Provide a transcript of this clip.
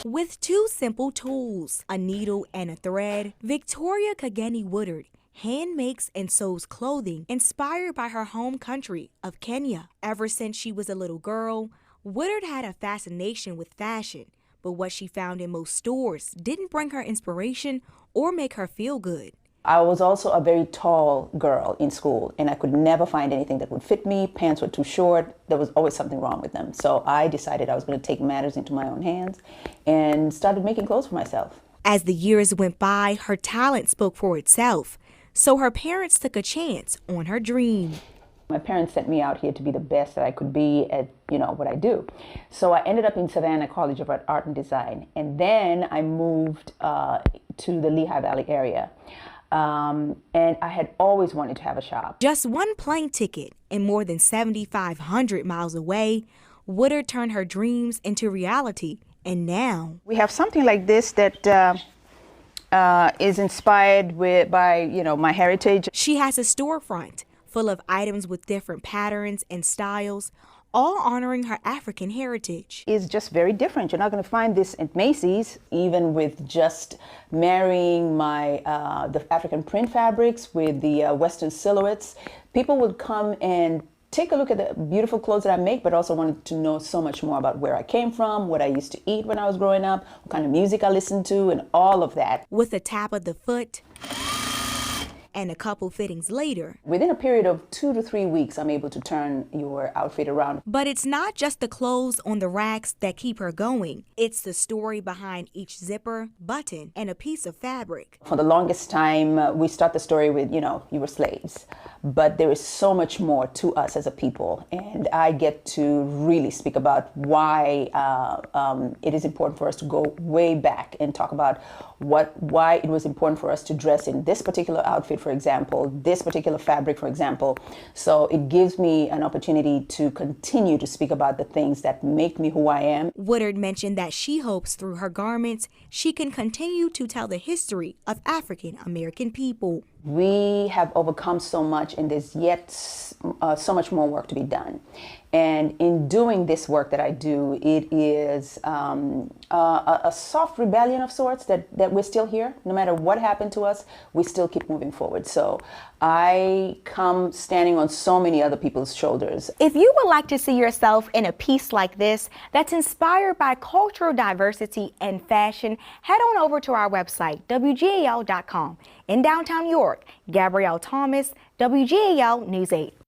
With two simple tools, a needle and a thread, Victoria Kageni Woodard hand makes and sews clothing inspired by her home country of Kenya. Ever since she was a little girl, Woodard had a fascination with fashion, but what she found in most stores didn't bring her inspiration or make her feel good. I was also a very tall girl in school, and I could never find anything that would fit me. Pants were too short. There was always something wrong with them. So I decided I was going to take matters into my own hands and started making clothes for myself. As the years went by, her talent spoke for itself. So her parents took a chance on her dream. My parents sent me out here to be the best that I could be at, what I do. So I ended up in Savannah College of Art and Design. And then I moved to the Lehigh Valley area. And I had always wanted to have a shop. Just one plane ticket and more than 7,500 miles away, Woodard turned her dreams into reality. And now we have something like this that is inspired by my heritage. She has a storefront full of items with different patterns and styles, all honoring her African heritage. It's just very different. You're not going to find this at Macy's, even with just marrying the African print fabrics with the Western silhouettes. People would come and take a look at the beautiful clothes that I make, but also wanted to know so much more about where I came from, what I used to eat when I was growing up, what kind of music I listened to, and all of that. With a tap of the foot and a couple fittings later, within a period of 2 to 3 weeks, I'm able to turn your outfit around. But it's not just the clothes on the racks that keep her going. It's the story behind each zipper, button, and a piece of fabric. For the longest time, we start the story with, you were slaves. But there is so much more to us as a people. And I get to really speak about why it is important for us to go way back and talk about why it was important for us to dress in this particular outfit, for example, this particular fabric, for example. So it gives me an opportunity to continue to speak about the things that make me who I am. Woodard mentioned that she hopes through her garments, she can continue to tell the history of African American people. We have overcome so much, and there's yet so much more work to be done. And in doing this work that I do, it is a soft rebellion of sorts that we're still here. No matter what happened to us, we still keep moving forward. So I come standing on so many other people's shoulders. If you would like to see yourself in a piece like this that's inspired by cultural diversity and fashion, head on over to our website, WGAL.com. In downtown York, Gabrielle Thomas, WGAL News 8.